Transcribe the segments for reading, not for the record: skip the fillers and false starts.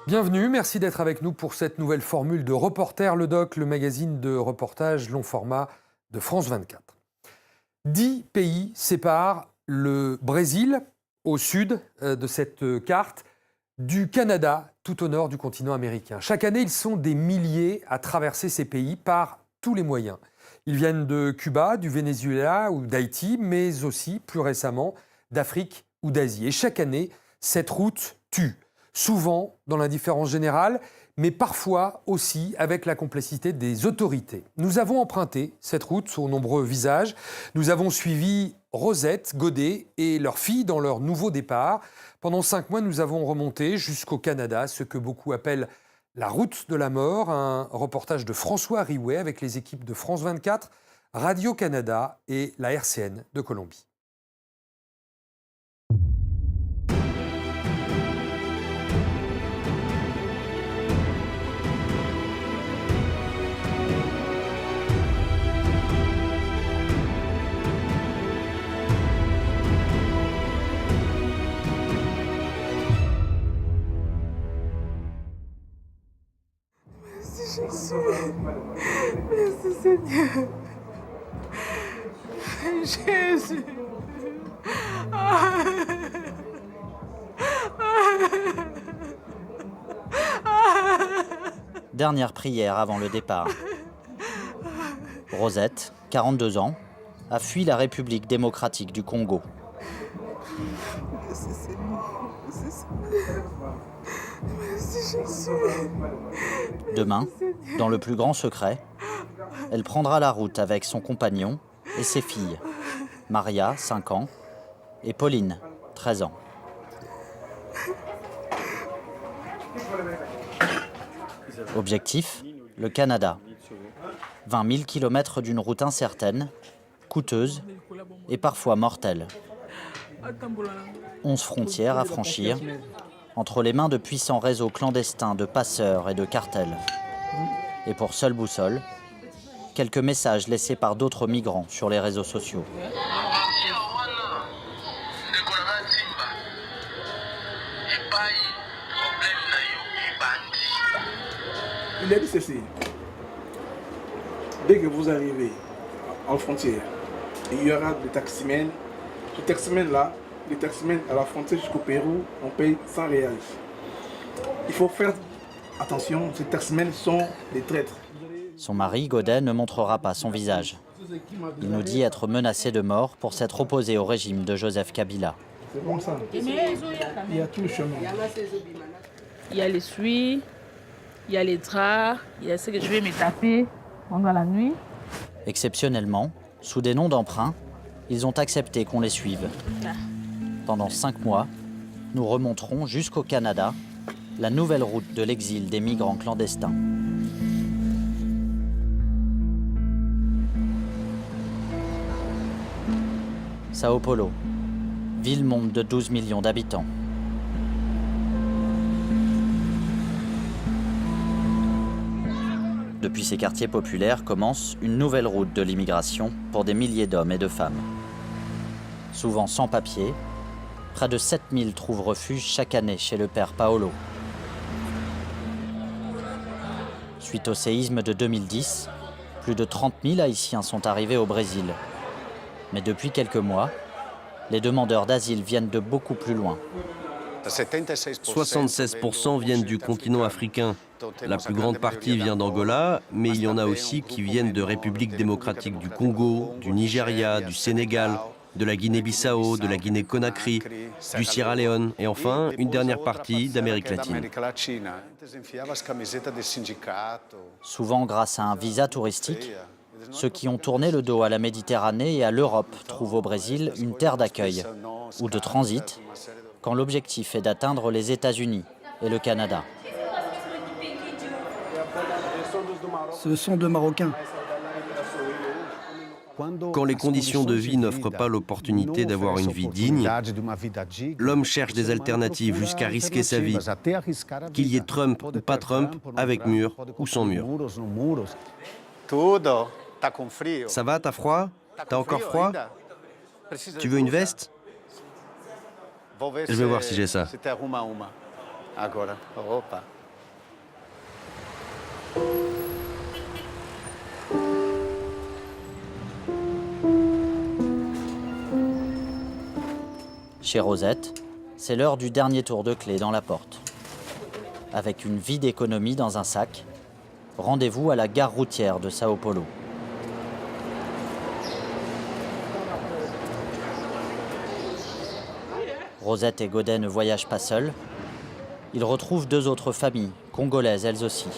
Bienvenue, merci d'être avec nous pour cette nouvelle formule de Reporter le Doc, le magazine de reportage long format de France 24. 10 pays séparent le Brésil, au sud de cette carte, du Canada, tout au nord du continent américain. Chaque année, ils sont des milliers à traverser ces pays par tous les moyens. Ils viennent de Cuba, du Venezuela ou d'Haïti, mais aussi, plus récemment, d'Afrique ou d'Asie. Et chaque année, cette route tue. Souvent dans l'indifférence générale, mais parfois aussi avec la complicité des autorités. Nous avons emprunté cette route aux nombreux visages. Nous avons suivi Rosette, Godet et leur fille dans leur nouveau départ. Pendant 5 mois, nous avons remonté jusqu'au Canada, ce que beaucoup appellent la route de la mort, un reportage de François Riouet avec les équipes de France 24, Radio-Canada et la RCN de Colombie. Jésus, merci Seigneur. Jésus. Dernière prière avant le départ. Rosette, 42 ans, a fui la République démocratique du Congo. Merci Seigneur. Merci Jésus. Demain, dans le plus grand secret, elle prendra la route avec son compagnon et ses filles, Maria, 5 ans, et Pauline, 13 ans. Objectif, le Canada. 20 000 kilomètres d'une route incertaine, coûteuse et parfois mortelle. 11 frontières à franchir, entre les mains de puissants réseaux clandestins de passeurs et de cartels. Et pour seule boussole, quelques messages laissés par d'autres migrants sur les réseaux sociaux. Il a dit ceci. Dès que vous arrivez en frontière, il y aura des taximens. Ces taximens-là, les taximens à la frontière jusqu'au Pérou, on paye 100 réals. Il faut faire attention, ces taximens sont des traîtres. Son mari, Godet, ne montrera pas son visage. Il nous dit être menacé de mort pour s'être opposé au régime de Joseph Kabila. C'est comme ça. Il y a tout le chemin. Il y a les suies, il y a les draps, il y a ce que je vais me taper pendant la nuit. Exceptionnellement, sous des noms d'emprunt, ils ont accepté qu'on les suive. Pendant 5 mois, nous remonterons jusqu'au Canada, la nouvelle route de l'exil des migrants clandestins. Sao Paulo, ville-monde de 12 millions d'habitants. Depuis ces quartiers populaires commence une nouvelle route de l'immigration pour des milliers d'hommes et de femmes. Souvent sans papier, près de 7000 trouvent refuge chaque année chez le père Paolo. Suite au séisme de 2010, plus de 30 000 Haïtiens sont arrivés au Brésil. Mais depuis quelques mois, les demandeurs d'asile viennent de beaucoup plus loin. 76% viennent du continent africain. La plus grande partie vient d'Angola, mais il y en a aussi qui viennent de République démocratique du Congo, du Nigeria, du Sénégal, de la Guinée-Bissau, de la Guinée-Conakry, du Sierra Leone et enfin une dernière partie d'Amérique latine. Souvent grâce à un visa touristique, ceux qui ont tourné le dos à la Méditerranée et à l'Europe trouvent au Brésil une terre d'accueil ou de transit quand l'objectif est d'atteindre les États-Unis et le Canada. Ce sont 2 Marocains. Quand les conditions de vie n'offrent pas l'opportunité d'avoir une vie digne, l'homme cherche des alternatives jusqu'à risquer sa vie, qu'il y ait Trump ou pas Trump, avec mur ou sans mur. Ça va, t'as froid? T'as encore froid? Tu veux une veste? Je vais voir si j'ai ça. Chez Rosette, c'est l'heure du dernier tour de clé dans la porte. Avec une vie d'économie dans un sac, rendez-vous à la gare routière de Sao Paulo. Rosette et Godet ne voyagent pas seuls. Ils retrouvent 2 autres familles, congolaises elles aussi.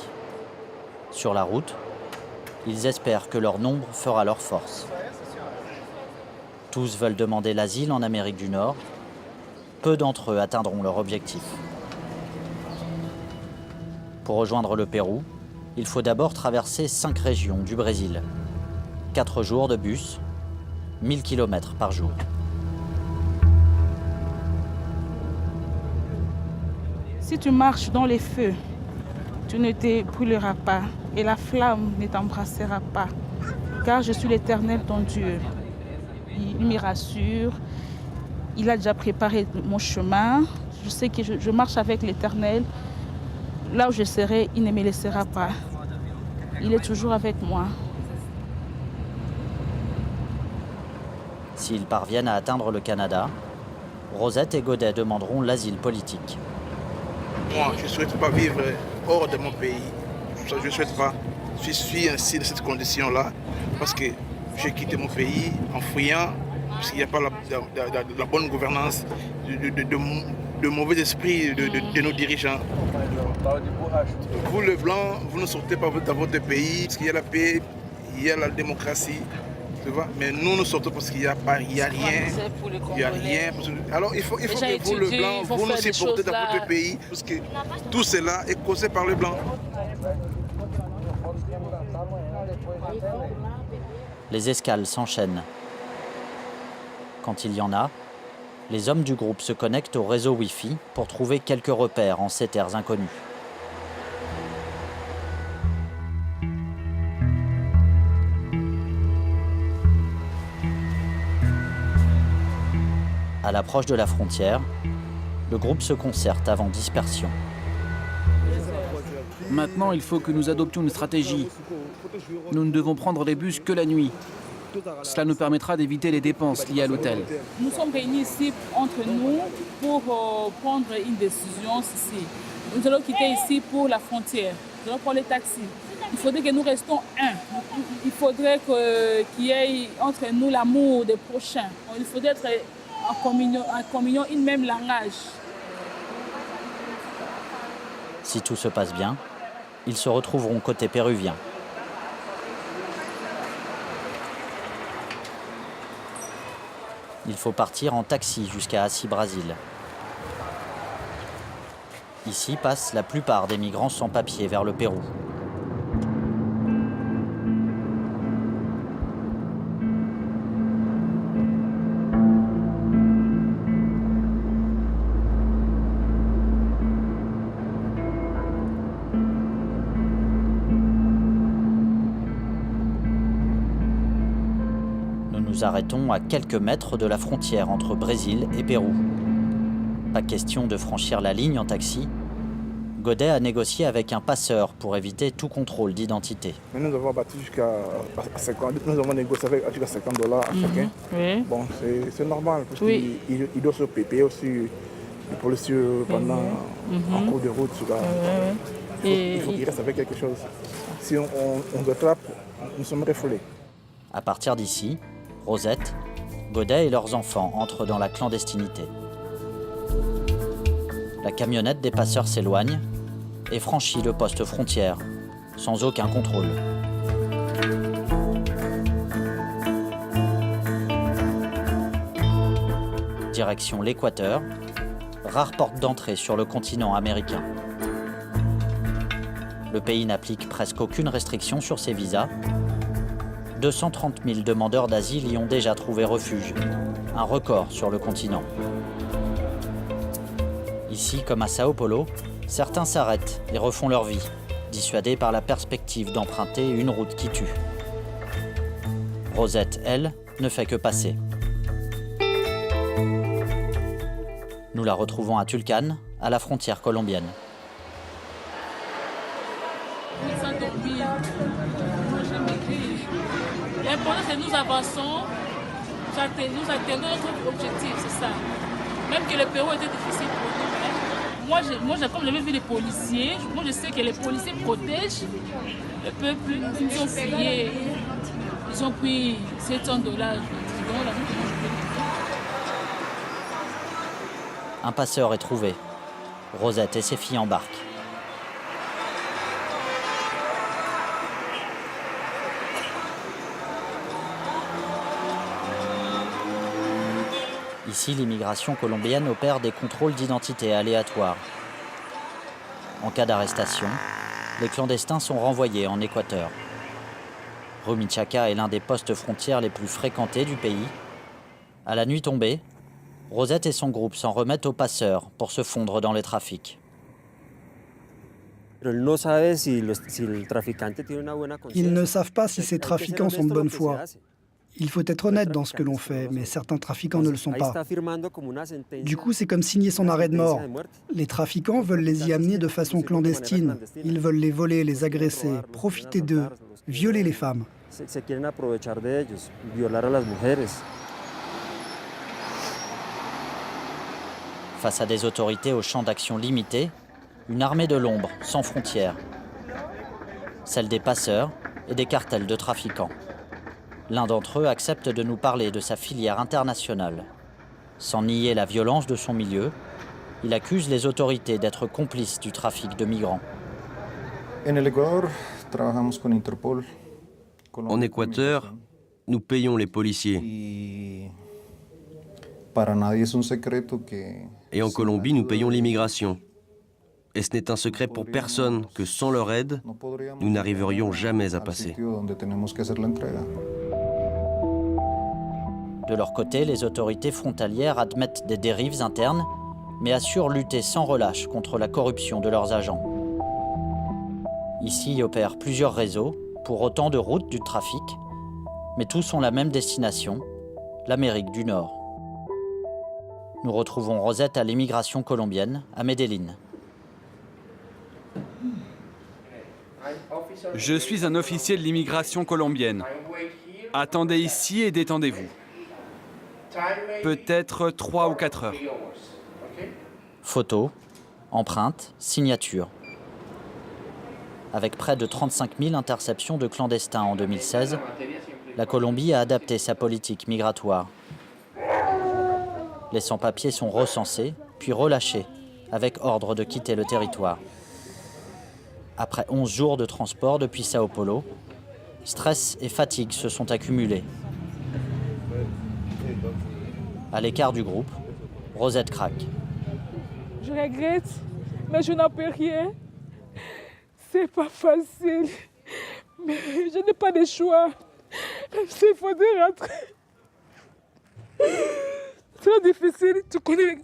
Sur la route, ils espèrent que leur nombre fera leur force. Tous veulent demander l'asile en Amérique du Nord. Peu d'entre eux atteindront leur objectif. Pour rejoindre le Pérou, il faut d'abord traverser 5 régions du Brésil. 4 jours de bus, 1000 km par jour. Si tu marches dans les feux, tu ne te brûleras pas et la flamme ne t'embrassera pas. Car je suis l'Éternel ton Dieu. Il me rassure, il a déjà préparé mon chemin. Je sais que je marche avec l'Éternel. Là où je serai, il ne me laissera pas. Il est toujours avec moi. S'ils parviennent à atteindre le Canada, Rosette et Godet demanderont l'asile politique. Moi, je ne souhaite pas vivre hors de mon pays. Je ne souhaite pas. Je suis ainsi dans cette condition-là parce que j'ai quitté mon pays en fuyant parce qu'il n'y a pas la bonne gouvernance, de mauvais esprit de nos dirigeants. Vous, les Blancs, vous ne sortez pas dans votre pays parce qu'il y a la paix, il y a la démocratie. Tu vois? Mais nous sortons parce qu'il n'y a rien. Il y a rien. Alors il faut que vous, le Blanc, vous nous supportez dans votre pays parce que tout cela est causé par le Blanc. Les escales s'enchaînent. Quand il y en a, les hommes du groupe se connectent au réseau Wi-Fi pour trouver quelques repères en ces terres inconnues. À l'approche de la frontière, le groupe se concerte avant dispersion. Maintenant, il faut que nous adoptions une stratégie. Nous ne devons prendre les bus que la nuit. Cela nous permettra d'éviter les dépenses liées à l'hôtel. Nous sommes réunis ici entre nous pour prendre une décision ici. Nous allons quitter ici pour la frontière. Nous allons prendre les taxis. Il faudrait que nous restons un. Il faudrait qu'il y ait entre nous l'amour des prochains. Il faudrait être en communion, une même langage. Si tout se passe bien, ils se retrouveront côté péruvien. Il faut partir en taxi jusqu'à Assis-Brasil. Ici passent la plupart des migrants sans papier vers le Pérou. Nous arrêtons à quelques mètres de la frontière entre Brésil et Pérou. Pas question de franchir la ligne en taxi. Godet a négocié avec un passeur pour éviter tout contrôle d'identité. Nous avons battu jusqu'à 50, nous avons négocié avec jusqu'à $50 à chacun. Oui. Bon, c'est normal parce Oui. qu'il doit se payer aussi les policiers pendant en cours de route. Il faut qu'il reste avec quelque chose. Si on attrape, nous sommes refoulés. À partir d'ici, Rosette, Godet et leurs enfants entrent dans la clandestinité. La camionnette des passeurs s'éloigne et franchit le poste frontière, sans aucun contrôle. Direction l'Équateur, rare porte d'entrée sur le continent américain. Le pays n'applique presque aucune restriction sur ses visas. 230 000 demandeurs d'asile y ont déjà trouvé refuge, un record sur le continent. Ici, comme à Sao Paulo, certains s'arrêtent et refont leur vie, dissuadés par la perspective d'emprunter une route qui tue. Rosette, elle, ne fait que passer. Nous la retrouvons à Tulcán, à la frontière colombienne. L'important c'est que nous avançons, nous atteignons notre objectif, c'est ça. Même que le Pérou était difficile pour nous. Moi, comme j'avais vu les policiers, moi je sais que les policiers protègent le peuple. Ils ont fuyé, ils ont pris $700. Un passeur est trouvé. Rosette et ses filles embarquent. Ici, l'immigration colombienne opère des contrôles d'identité aléatoires. En cas d'arrestation, les clandestins sont renvoyés en Équateur. Rumichaca est l'un des postes frontières les plus fréquentés du pays. À la nuit tombée, Rosette et son groupe s'en remettent aux passeurs pour se fondre dans les trafics. Ils ne savent pas si ces trafiquants sont de bonne foi. Il faut être honnête dans ce que l'on fait, mais certains trafiquants ne le sont pas. Du coup, c'est comme signer son arrêt de mort. Les trafiquants veulent les y amener de façon clandestine. Ils veulent les voler, les agresser, profiter d'eux, violer les femmes. Face à des autorités au champ d'action limité, une armée de l'ombre, sans frontières. Celle des passeurs et des cartels de trafiquants. L'un d'entre eux accepte de nous parler de sa filière internationale. Sans nier la violence de son milieu, il accuse les autorités d'être complices du trafic de migrants. En Équateur, nous payons les policiers. Et en Colombie, nous payons l'immigration. Et ce n'est un secret pour personne que sans leur aide, nous n'arriverions jamais à passer. De leur côté, les autorités frontalières admettent des dérives internes, mais assurent lutter sans relâche contre la corruption de leurs agents. Ici opèrent plusieurs réseaux, pour autant de routes du trafic, mais tous ont la même destination, l'Amérique du Nord. Nous retrouvons Rosette à l'immigration colombienne, à Medellín. Je suis un officier de l'immigration colombienne. Attendez ici et détendez-vous. Peut-être 3 ou 4 heures. Photos, empreintes, signatures. Avec près de 35 000 interceptions de clandestins en 2016, la Colombie a adapté sa politique migratoire. Les sans-papiers sont recensés, puis relâchés, avec ordre de quitter le territoire. Après 11 jours de transport depuis Sao Paulo, stress et fatigue se sont accumulés. À l'écart du groupe, Rosette craque. Je regrette, mais je n'en peux rien. C'est pas facile. Mais je n'ai pas de choix. Il faut rentrer. C'est trop difficile, tu connais.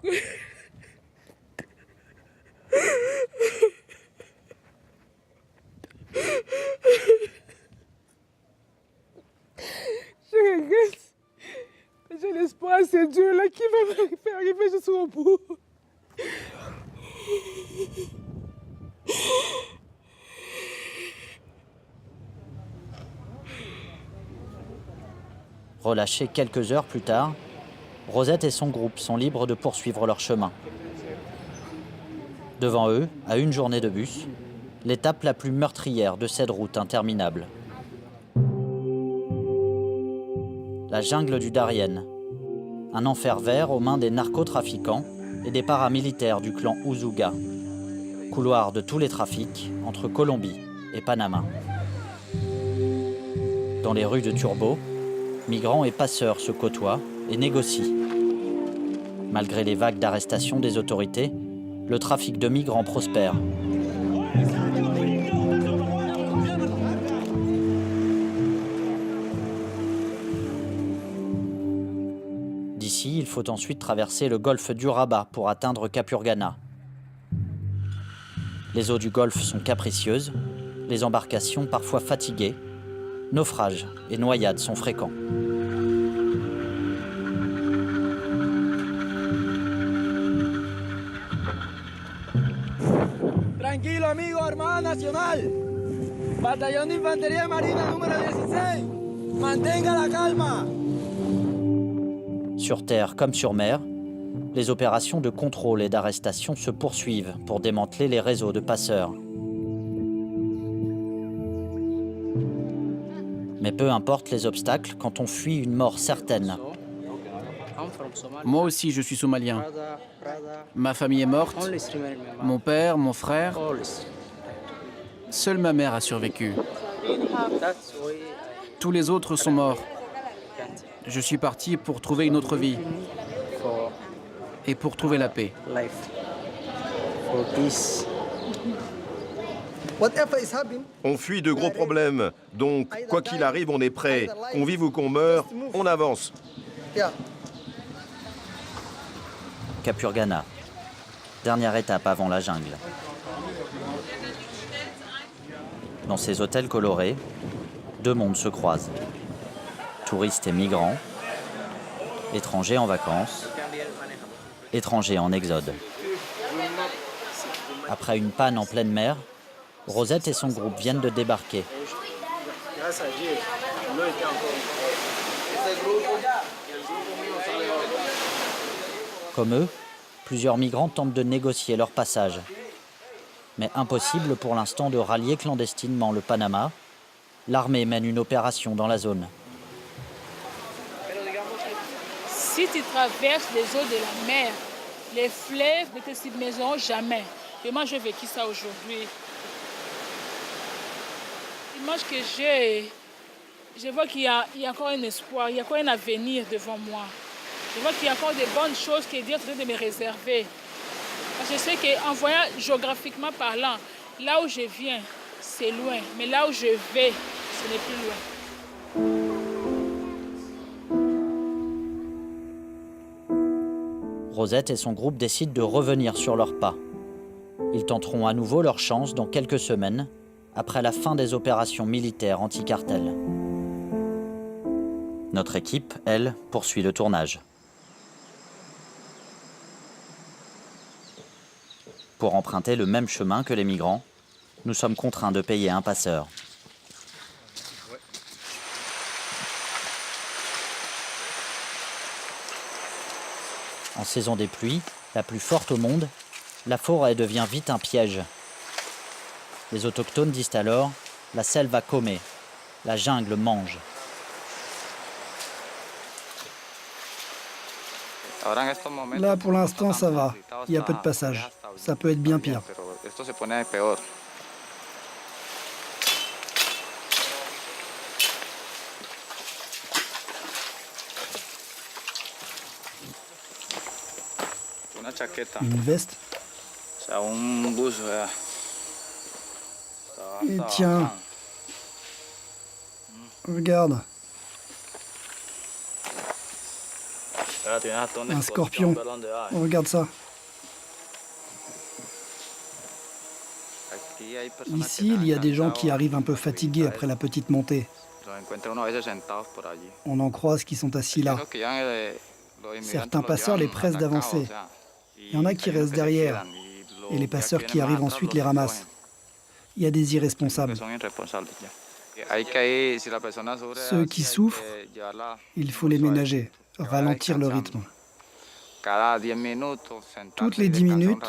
Je regrette. J'ai l'espoir, c'est Dieu là qui va me faire arriver jusqu'au bout. Relâchés quelques heures plus tard, Rosette et son groupe sont libres de poursuivre leur chemin. Devant eux, à une journée de bus, l'étape la plus meurtrière de cette route interminable. La jungle du Darién, un enfer vert aux mains des narcotrafiquants et des paramilitaires du clan Usuga, couloir de tous les trafics entre Colombie et Panama. Dans les rues de Turbo, migrants et passeurs se côtoient et négocient. Malgré les vagues d'arrestations des autorités, le trafic de migrants prospère. D'ici, il faut ensuite traverser le golfe d'Urabá pour atteindre Capurganá. Les eaux du golfe sont capricieuses, les embarcations parfois fatiguées, naufrages et noyades sont fréquents. Tranquilo, amigo, Armada Nacional. Batallón de Infantería Marina número 16. Mantenga la calma. Sur terre comme sur mer, Les opérations de contrôle et d'arrestation se poursuivent pour démanteler les réseaux de passeurs. Mais peu importe les obstacles quand on fuit une mort certaine. Moi aussi, je suis somalien. Ma famille est morte, mon père, mon frère. Seule ma mère a survécu. Tous les autres sont morts. Je suis parti pour trouver une autre vie et pour trouver la paix. On fuit de gros problèmes, donc quoi qu'il arrive, on est prêt. Qu'on vive ou qu'on meure, on avance. Capurganá, dernière étape avant la jungle. Dans ces hôtels colorés, deux mondes se croisent. Touristes et migrants, étrangers en vacances, étrangers en exode. Après une panne en pleine mer, Rosette et son groupe viennent de débarquer. Comme eux, plusieurs migrants tentent de négocier leur passage. Mais impossible pour l'instant de rallier clandestinement le Panama. L'armée mène une opération dans la zone. Si tu traverses les eaux de la mer, les fleuves ne te submergeront jamais. Et moi, j'ai vécu ça aujourd'hui. L'image que j'ai, je vois qu'il y a encore un espoir, il y a encore un avenir devant moi. Je vois qu'il y a encore de bonnes choses que Dieu est en train de me réserver. Parce que je sais qu'en voyant géographiquement parlant, là où je viens, c'est loin. Mais là où je vais, ce n'est plus loin. Rosette et son groupe décident de revenir sur leurs pas. Ils tenteront à nouveau leur chance dans quelques semaines, après la fin des opérations militaires anti-cartel. Notre équipe, elle, poursuit le tournage. Pour emprunter le même chemin que les migrants, nous sommes contraints de payer un passeur. En saison des pluies, la plus forte au monde, la forêt devient vite un piège. Les autochtones disent alors « la selva come », la jungle mange. Là, pour l'instant, ça va. Il y a peu de passages. Ça peut être bien pire. Une veste. Et tiens. Regarde. Un scorpion. Regarde ça. Ici, il y a des gens qui arrivent un peu fatigués après la petite montée. On en croise qui sont assis là. Certains passeurs les pressent d'avancer. Il y en a qui restent derrière. Et les passeurs qui arrivent ensuite les ramassent. Il y a des irresponsables. Ceux qui souffrent, il faut les ménager, ralentir le rythme. Toutes les 10 minutes,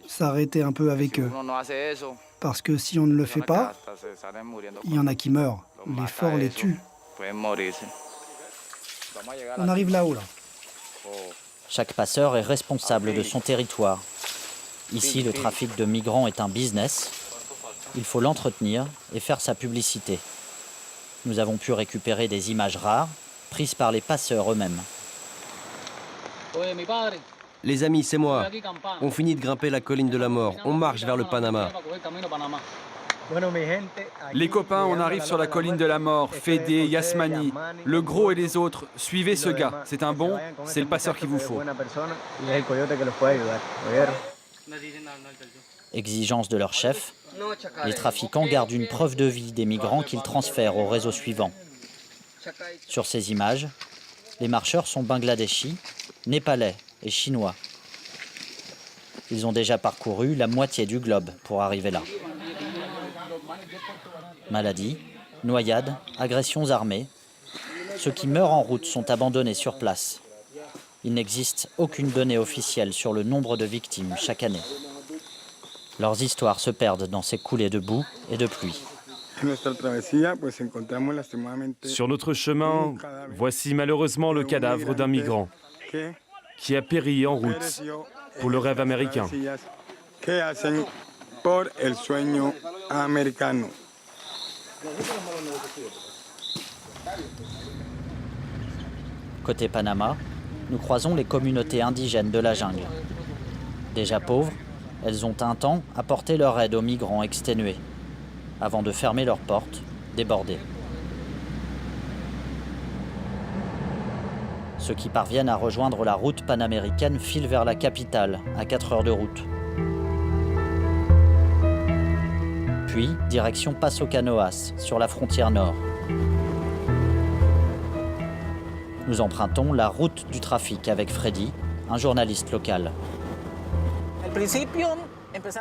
s'arrêter un peu avec eux. Parce que si on ne le fait pas, il y en a qui meurent. Les forts les tuent. On arrive là-haut, là. Chaque passeur est responsable de son territoire. Ici, le trafic de migrants est un business. Il faut l'entretenir et faire sa publicité. Nous avons pu récupérer des images rares, prises par les passeurs eux-mêmes. Les amis, c'est moi. On finit de grimper la colline de la mort. On marche vers le Panama. Les copains, on arrive sur la colline de la mort. Fédé, Yasmani, le gros et les autres. Suivez ce gars. C'est un bon, c'est le passeur qu'il vous faut. Exigence de leur chef, les trafiquants gardent une preuve de vie des migrants qu'ils transfèrent au réseau suivant. Sur ces images, les marcheurs sont bangladeshis, népalais et chinois. Ils ont déjà parcouru la moitié du globe pour arriver là. Maladies, noyades, agressions armées, ceux qui meurent en route sont abandonnés sur place. Il n'existe aucune donnée officielle sur le nombre de victimes chaque année. Leurs histoires se perdent dans ces coulées de boue et de pluie. Sur notre chemin, voici malheureusement le cadavre d'un migrant qui a péri en route pour le rêve américain. Côté Panama, nous croisons les communautés indigènes de la jungle. Déjà pauvres, elles ont un temps apporté leur aide aux migrants exténués, avant de fermer leurs portes, débordées. Ceux qui parviennent à rejoindre la route panaméricaine filent vers la capitale, à 4 heures de route. Puis, direction Paso Canoas, sur la frontière nord. Nous empruntons la route du trafic avec Freddy, un journaliste local.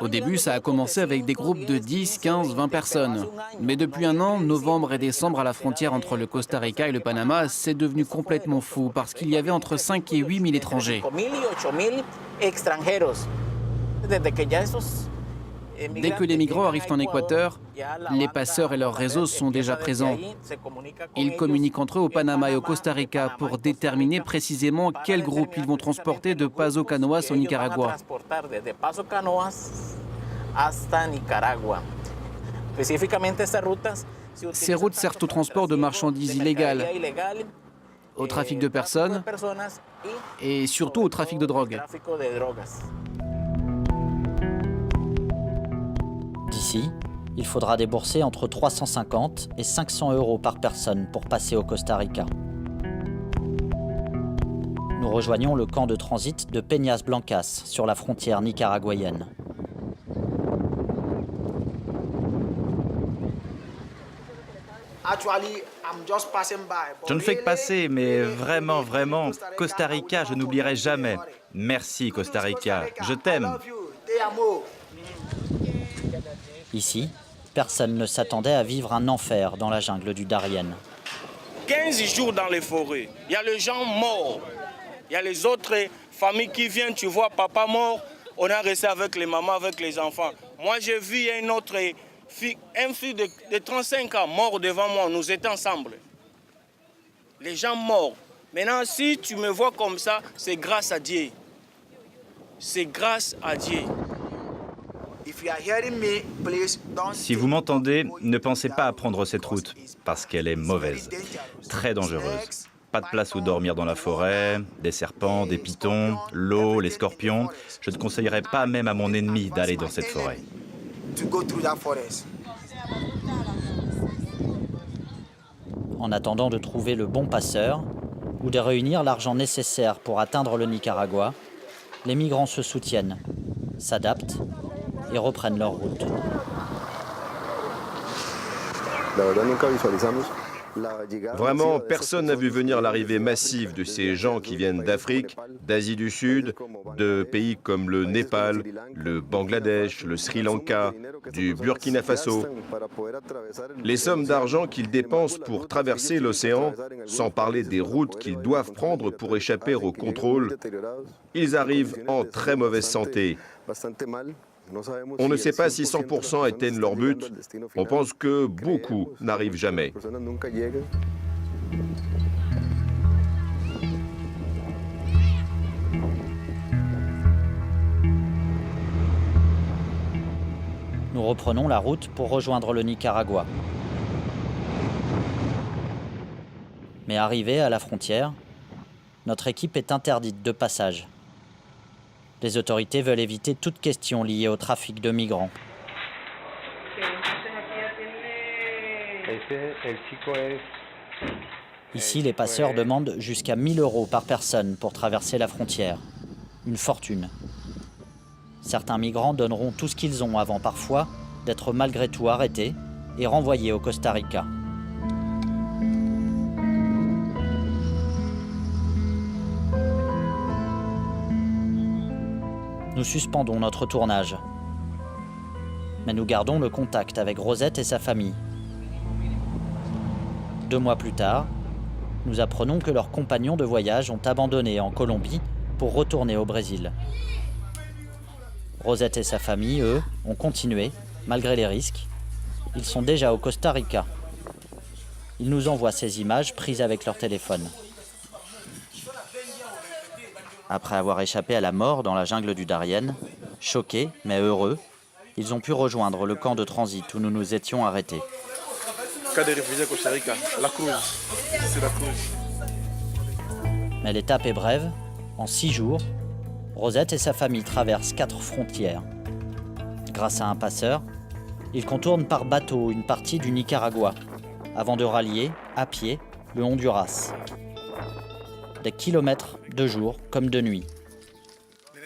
Au début, ça a commencé avec des groupes de 10, 15, 20 personnes. Mais depuis un an, novembre et décembre, à la frontière entre le Costa Rica et le Panama, c'est devenu complètement fou parce qu'il y avait entre 5 et 8 000 étrangers. Dès que les migrants arrivent en Équateur, les passeurs et leurs réseaux sont déjà présents. Ils communiquent entre eux au Panama et au Costa Rica pour déterminer précisément quel groupe ils vont transporter de Paso Canoas au Nicaragua. Ces routes servent au transport de marchandises illégales, au trafic de personnes et surtout au trafic de drogue. D'ici, il faudra débourser entre 350 et 500 € par personne pour passer au Costa Rica. Nous rejoignons le camp de transit de Peñas Blancas sur la frontière nicaraguayenne. Je ne fais que passer, mais vraiment, Costa Rica, je n'oublierai jamais. Merci Costa Rica, je t'aime. Ici, personne ne s'attendait à vivre un enfer dans la jungle du Darién. 15 jours dans les forêts, il y a les gens morts. Il y a les autres familles qui viennent, tu vois, papa mort, on a resté avec les mamans, avec les enfants. Moi, j'ai vu une autre fille, un fille de 35 ans mort devant moi, nous étions ensemble. Les gens morts. Maintenant, si tu me vois comme ça, c'est grâce à Dieu. C'est grâce à Dieu. Si vous m'entendez, ne pensez pas à prendre cette route, parce qu'elle est mauvaise, très dangereuse. Pas de place où dormir dans la forêt, des serpents, des pythons, l'eau, les scorpions. Je ne conseillerais pas même à mon ennemi d'aller dans cette forêt. En attendant de trouver le bon passeur ou de réunir l'argent nécessaire pour atteindre le Nicaragua, les migrants se soutiennent, s'adaptent et reprennent leur route. Vraiment, personne n'a vu venir l'arrivée massive de ces gens qui viennent d'Afrique, d'Asie du Sud, de pays comme le Népal, le Bangladesh, le Sri Lanka, du Burkina Faso. Les sommes d'argent qu'ils dépensent pour traverser l'océan, sans parler des routes qu'ils doivent prendre pour échapper au contrôle, ils arrivent en très mauvaise santé. On ne sait pas si 100% atteignent leur but. On pense que beaucoup n'arrivent jamais. Nous reprenons la route pour rejoindre le Nicaragua. Mais arrivée à la frontière, notre équipe est interdite de passage. Les autorités veulent éviter toute question liée au trafic de migrants. Ici, les passeurs demandent jusqu'à 1 000 € par personne pour traverser la frontière. Une fortune. Certains migrants donneront tout ce qu'ils ont avant parfois d'être malgré tout arrêtés et renvoyés au Costa Rica. Nous suspendons notre tournage. Mais nous gardons le contact avec Rosette et sa famille. 2 mois plus tard, nous apprenons que leurs compagnons de voyage ont abandonné en Colombie pour retourner au Brésil. Rosette et sa famille, eux, ont continué, malgré les risques. Ils sont déjà au Costa Rica. Ils nous envoient ces images prises avec leur téléphone. Après avoir échappé à la mort dans la jungle du Darién, choqués mais heureux, ils ont pu rejoindre le camp de transit où nous nous étions arrêtés. Cas des réfugiés au Costa Rica, la Cruz. C'est la Cruz. Mais l'étape est brève. En 6 jours, Rosette et sa famille traversent 4 frontières. Grâce à un passeur, ils contournent par bateau une partie du Nicaragua, avant de rallier, à pied, le Honduras. Des kilomètres de jour comme de nuit.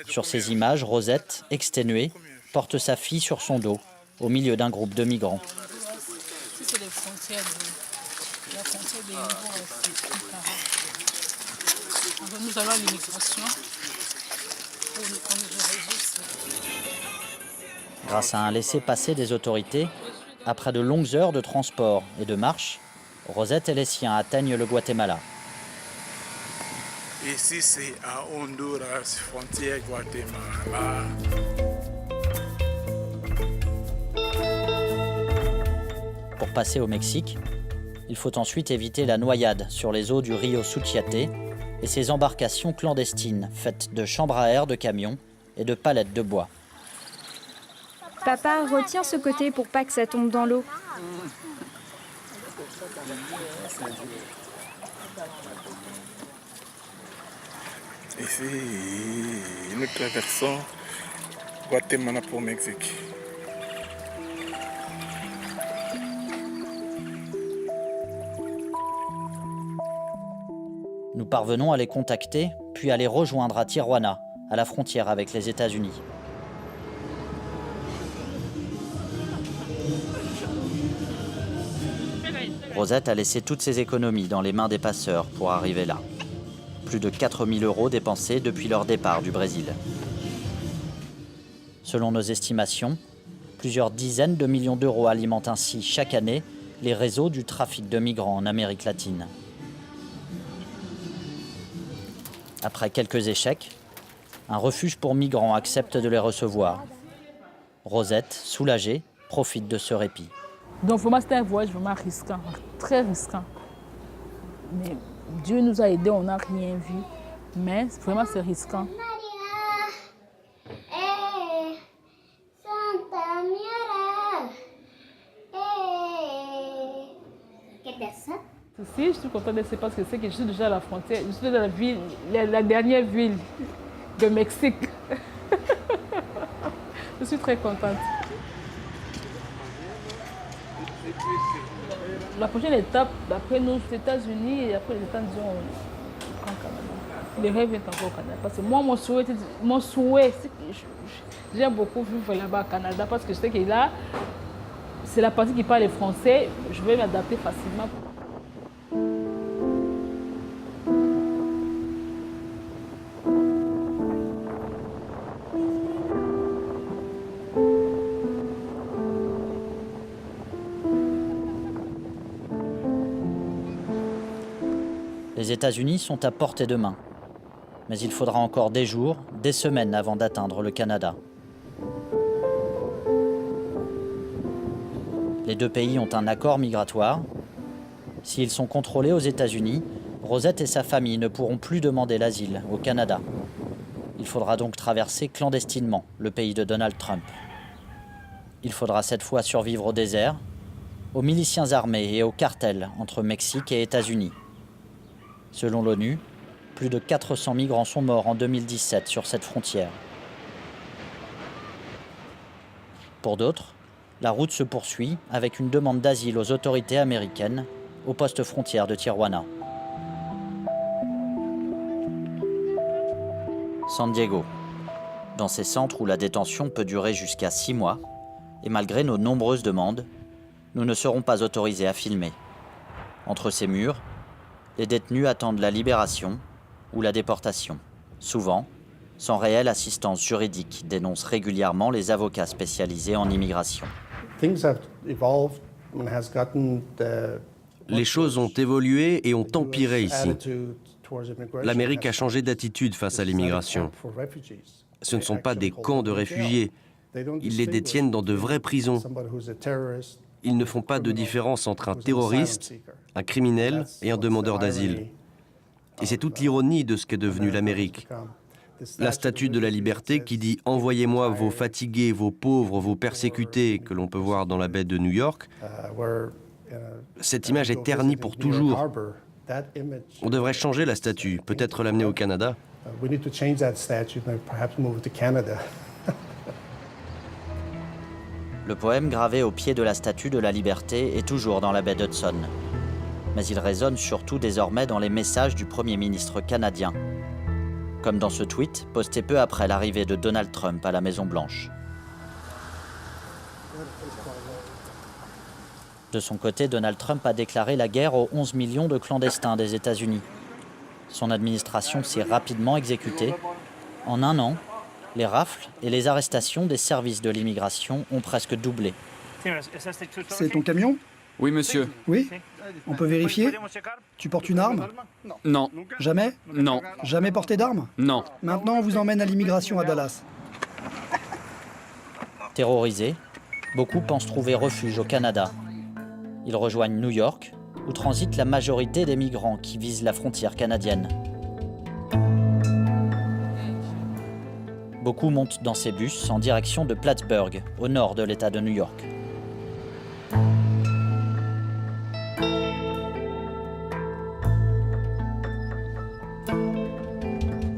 Sur ces images, Rosette, exténuée, porte sa fille sur son dos, au milieu d'un groupe de migrants. C'est les frontières la frontière des Nicaragua. Nous allons à l'immigration. Grâce à un laissez-passer des autorités, après de longues heures de transport et de marche, Rosette et les siens atteignent le Guatemala. Ici, c'est à Honduras, frontière Guatemala. Pour passer au Mexique, il faut ensuite éviter la noyade sur les eaux du Rio Suchiate et ses embarcations clandestines faites de chambres à air de camions et de palettes de bois. Papa, retiens ce côté pour pas que ça tombe dans l'eau. Ici, nous traversons Guatemala pour Mexique. Nous parvenons à les contacter, puis à les rejoindre à Tijuana, à la frontière avec les États-Unis. Rosette a laissé toutes ses économies dans les mains des passeurs pour arriver là. Plus de 4 000 € dépensés depuis leur départ du Brésil. Selon nos estimations, plusieurs dizaines de millions d'euros alimentent ainsi chaque année les réseaux du trafic de migrants en Amérique latine. Après quelques échecs, un refuge pour migrants accepte de les recevoir. Rosette, soulagée, profite de ce répit. Donc vraiment, c'était un voyage vraiment risquant, très risquant. Mais Dieu nous a aidés, on n'a rien vu. Mais vraiment, c'est risquant. Si, je suis contente de ça parce que c'est que je suis déjà à la frontière. Je suis dans la ville, la dernière ville de Mexique. Je suis très contente. La prochaine étape, d'après nous, c'est les États-Unis et après les États-Unis, on prend le Canada. Les rêves viennent encore au Canada. Parce que moi, mon souhait, c'est que j'aime beaucoup vivre là-bas au Canada parce que je sais que là, c'est la partie qui parle le français. Je vais m'adapter facilement. Les États-Unis sont à portée de main. Mais il faudra encore des jours, des semaines avant d'atteindre le Canada. Les deux pays ont un accord migratoire. S'ils sont contrôlés aux États-Unis, Rosette et sa famille ne pourront plus demander l'asile au Canada. Il faudra donc traverser clandestinement le pays de Donald Trump. Il faudra cette fois survivre au désert, aux miliciens armés et aux cartels entre Mexique et États-Unis. Selon l'ONU, plus de 400 migrants sont morts en 2017 sur cette frontière. Pour d'autres, la route se poursuit avec une demande d'asile aux autorités américaines au poste frontière de Tijuana. San Diego, dans ces centres où la détention peut durer jusqu'à 6 mois, et malgré nos nombreuses demandes, nous ne serons pas autorisés à filmer. Entre ces murs, les détenus attendent la libération ou la déportation, souvent sans réelle assistance juridique, dénoncent régulièrement les avocats spécialisés en immigration. Things have evolved and has gotten Les choses ont évolué et ont empiré ici. L'Amérique a changé d'attitude face à l'immigration. Ce ne sont pas des camps de réfugiés. Ils les détiennent dans de vraies prisons. Ils ne font pas de différence entre un terroriste, un criminel et un demandeur d'asile. Et c'est toute l'ironie de ce qu'est devenu l'Amérique. La statue de la liberté qui dit « Envoyez-moi vos fatigués, vos pauvres, vos persécutés » que l'on peut voir dans la baie de New York, cette image est ternie pour toujours. On devrait changer la statue, peut-être l'amener au Canada. Le poème gravé au pied de la statue de la liberté est toujours dans la baie d'Hudson. Mais il résonne surtout désormais dans les messages du Premier ministre canadien. Comme dans ce tweet posté peu après l'arrivée de Donald Trump à la Maison-Blanche. De son côté, Donald Trump a déclaré la guerre aux 11 millions de clandestins des États-Unis. Son administration s'est rapidement exécutée. En un an, les rafles et les arrestations des services de l'immigration ont presque doublé. C'est ton camion? Oui, monsieur. Oui? On peut vérifier? Tu portes une arme? Non. Jamais? Non. Jamais porté d'arme? Non. Maintenant, on vous emmène à l'immigration à Dallas. Terrorisés, beaucoup pensent trouver refuge au Canada. Ils rejoignent New York, où transite la majorité des migrants qui visent la frontière canadienne. Beaucoup montent dans ces bus en direction de Plattsburgh, au nord de l'État de New York.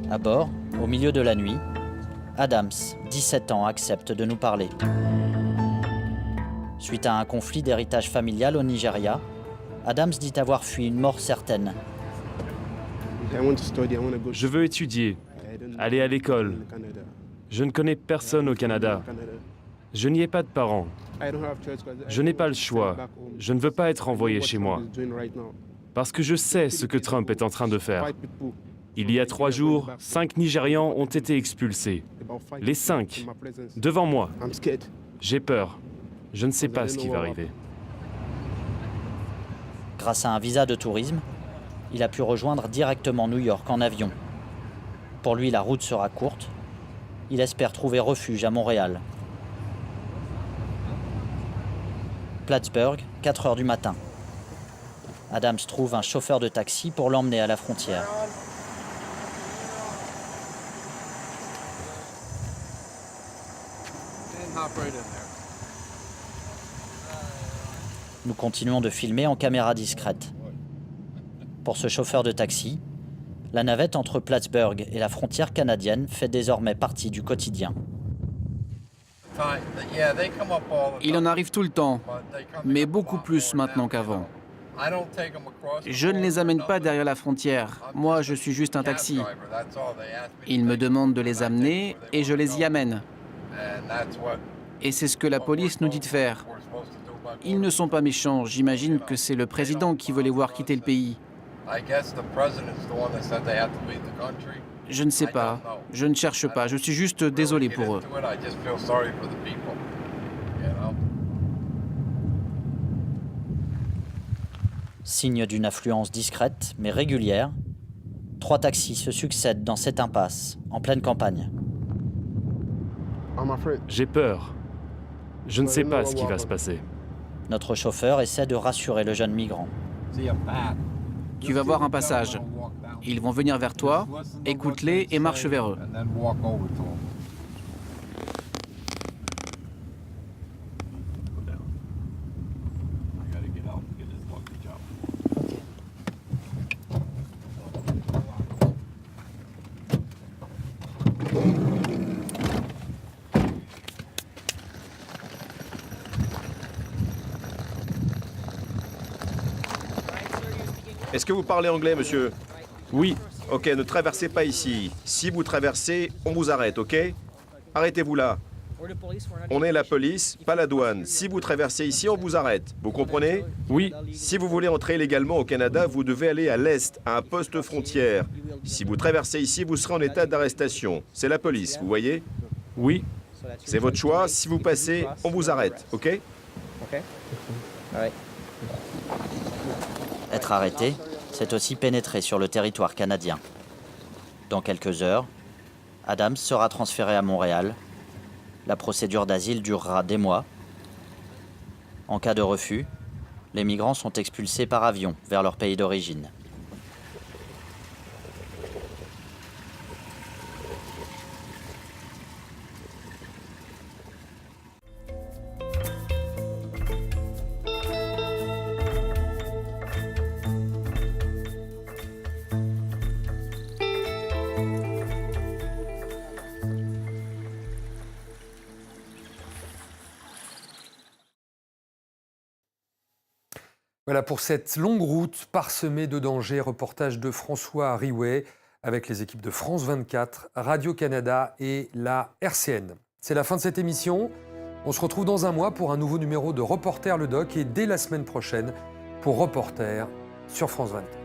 À bord, au milieu de la nuit, Adams, 17 ans, accepte de nous parler. Suite à un conflit d'héritage familial au Nigeria, Adams dit avoir fui une mort certaine. Je veux étudier, aller à l'école. Je ne connais personne au Canada. Je n'y ai pas de parents. Je n'ai pas le choix. Je ne veux pas être envoyé chez moi. Parce que je sais ce que Trump est en train de faire. Il y a 3 jours, 5 Nigérians ont été expulsés. Les 5, devant moi. J'ai peur. Je ne sais pas ce qui va arriver. Grâce à un visa de tourisme, il a pu rejoindre directement New York en avion. Pour lui, la route sera courte. Il espère trouver refuge à Montréal. Plattsburgh, 4 heures du matin. Adams trouve un chauffeur de taxi pour l'emmener à la frontière. Nous continuons de filmer en caméra discrète. Pour ce chauffeur de taxi, la navette entre Plattsburgh et la frontière canadienne fait désormais partie du quotidien. Il en arrive tout le temps, mais beaucoup plus maintenant qu'avant. Je ne les amène pas derrière la frontière. Moi, je suis juste un taxi. Ils me demandent de les amener et je les y amène. Et c'est ce que la police nous dit de faire. Ils ne sont pas méchants. J'imagine que c'est le président qui veut les voir quitter le pays. Je ne sais pas. Je ne cherche pas. Je suis juste désolé pour eux. Signe d'une affluence discrète mais régulière, 3 taxis se succèdent dans cette impasse, en pleine campagne. J'ai peur. Je ne sais pas ce qui va se passer. Notre chauffeur essaie de rassurer le jeune migrant. Tu vas voir un passage. Ils vont venir vers toi, écoute-les et marche vers eux. Est-ce que vous parlez anglais, monsieur? Oui. Ok, ne traversez pas ici. Si vous traversez, on vous arrête, ok? Arrêtez-vous là. On est la police, pas la douane. Si vous traversez ici, on vous arrête. Vous comprenez? Oui. Si vous voulez entrer légalement au Canada, vous devez aller à l'est, à un poste frontière. Si vous traversez ici, vous serez en état d'arrestation. C'est la police, vous voyez? Oui. C'est votre choix. Si vous passez, on vous arrête, ok? Ok. Être arrêté, c'est aussi pénétrer sur le territoire canadien. Dans quelques heures, Adams sera transféré à Montréal. La procédure d'asile durera des mois. En cas de refus, les migrants sont expulsés par avion vers leur pays d'origine. Voilà pour cette longue route parsemée de dangers. Reportage de François Riouet avec les équipes de France 24, Radio-Canada et la RCN. C'est la fin de cette émission. On se retrouve dans un mois pour un nouveau numéro de Reporter le Doc et dès la semaine prochaine pour Reporter sur France 24.